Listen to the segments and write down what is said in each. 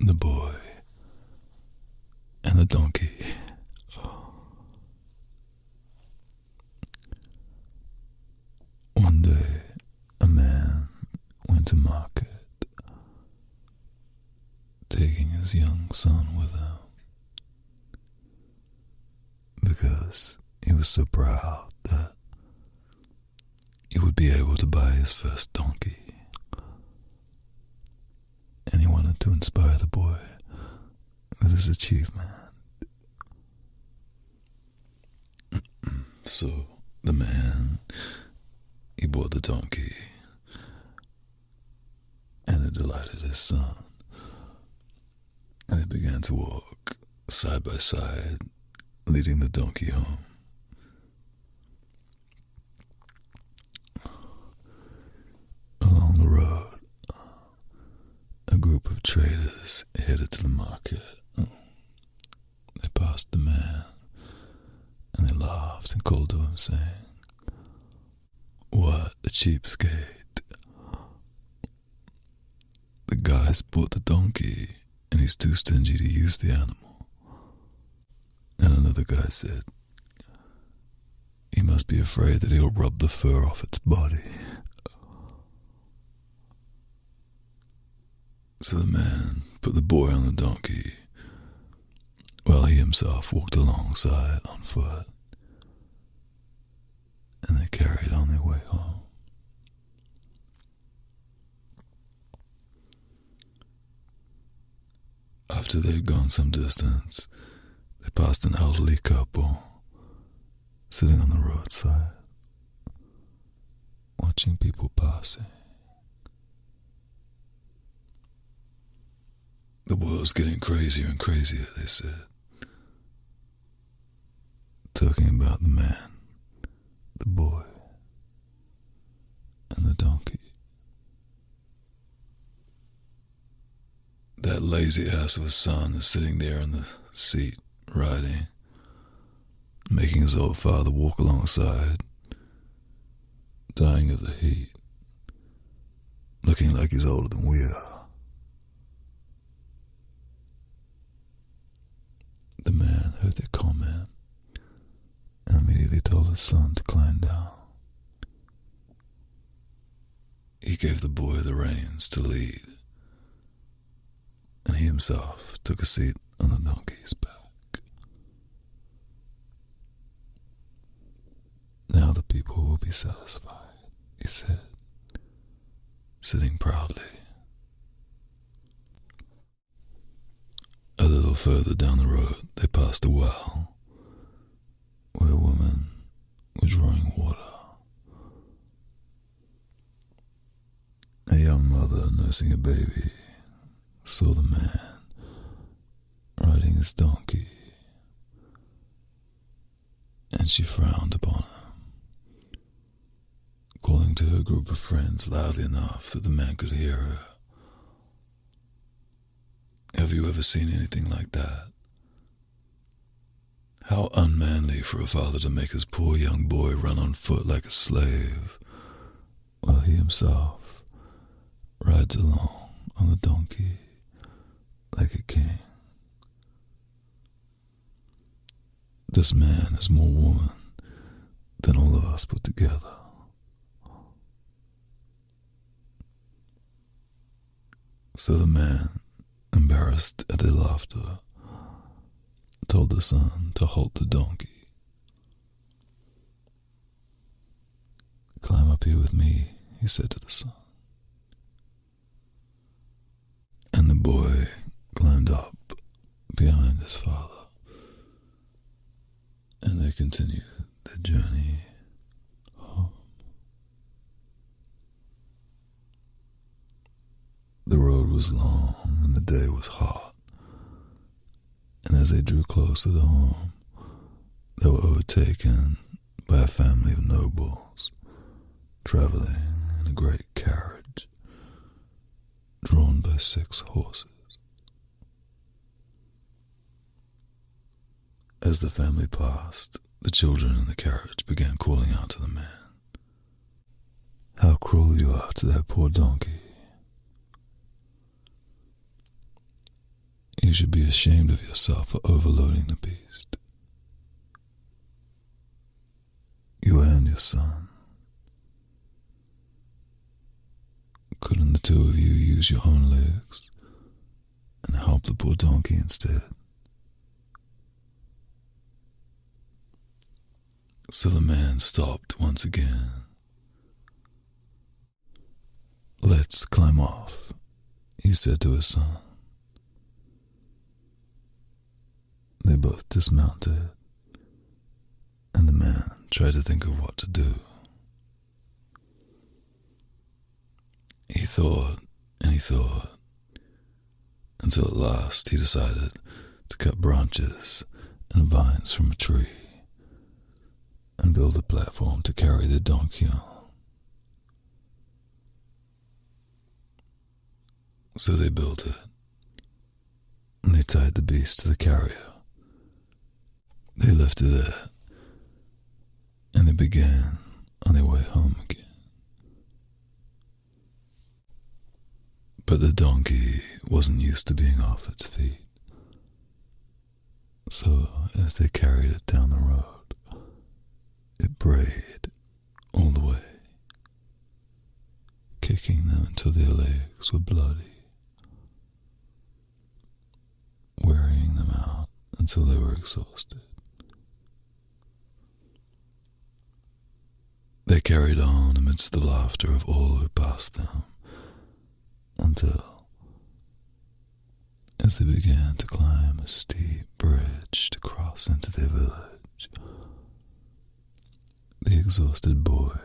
The boy and the donkey. One day, a man went to market, taking his young son with him, because he was so proud that he would be able to buy his first donkey. And he wanted to inspire the boy with his achievement. So the man, he bought the donkey, and it delighted his son. And they began to walk side by side, leading the donkey home. Along the road, a group of traders headed to the market. They passed the man, and they laughed and called to him, saying, "What a cheapskate. The guy's bought the donkey, and he's too stingy to use the animal." And another guy said, "He must be afraid that he'll rub the fur off its body." So the man put the boy on the donkey, while he himself walked alongside on foot, and they carried on their way home. After they had gone some distance, they passed an elderly couple sitting on the roadside, watching people passing. "The world's getting crazier and crazier," they said, talking about the man, the boy, and the donkey. "That lazy ass of a son is sitting there in the seat, riding, making his old father walk alongside, dying of the heat, looking like he's older than we are." The man heard their comment and immediately told his son to climb down. He gave the boy the reins to lead, and he himself took a seat on the donkey's back. "Now the people will be satisfied," he said, sitting proudly. A little further down the road, they passed a well, where a woman was drawing water. A young mother nursing a baby saw the man riding his donkey, and she frowned upon him, calling to her group of friends loudly enough that the man could hear her. "Have you ever seen anything like that? How unmanly for a father to make his poor young boy run on foot like a slave, while he himself rides along on the donkey like a king. This man is more woman than all of us put together." So the man, embarrassed at their laughter, told the son to halt the donkey. "Climb up here with me," he said to the son. And the boy climbed up behind his father, and they continued their journey home. The road was long and the day was hot, and as they drew closer to home, they were overtaken by a family of nobles traveling in a great carriage drawn by 6 horses. As the family passed, the children in the carriage began calling out to the man, "How cruel you are to that poor donkey." You should be ashamed of yourself for overloading the beast. You and your son. Couldn't the two of you use your own legs and help the poor donkey instead? So the man stopped once again. "Let's climb off," he said to his son. They both dismounted, and the man tried to think of what to do. He thought and he thought, until at last he decided to cut branches and vines from a tree and build a platform to carry the donkey on. So they built it, and they tied the beast to the carrier. They lifted it, and they began on their way home again. But the donkey wasn't used to being off its feet. So as they carried it down the road, it brayed all the way, kicking them until their legs were bloody, wearying them out until they were exhausted. They carried on amidst the laughter of all who passed them, until, as they began to climb a steep bridge to cross into their village, the exhausted boy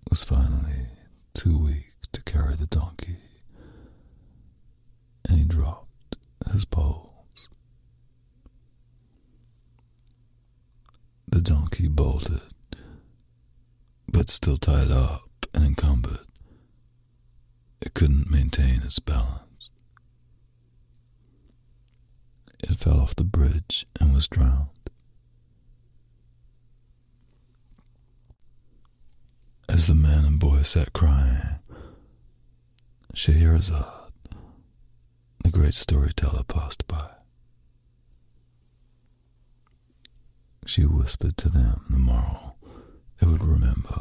was finally too weak to carry the donkey, and he dropped his poles. The donkey bolted, but still tied up and encumbered. It couldn't maintain its balance. It fell off the bridge and was drowned. As the man and boy sat crying, Scheherazade, the great storyteller, passed by. She whispered to them the moral they would remember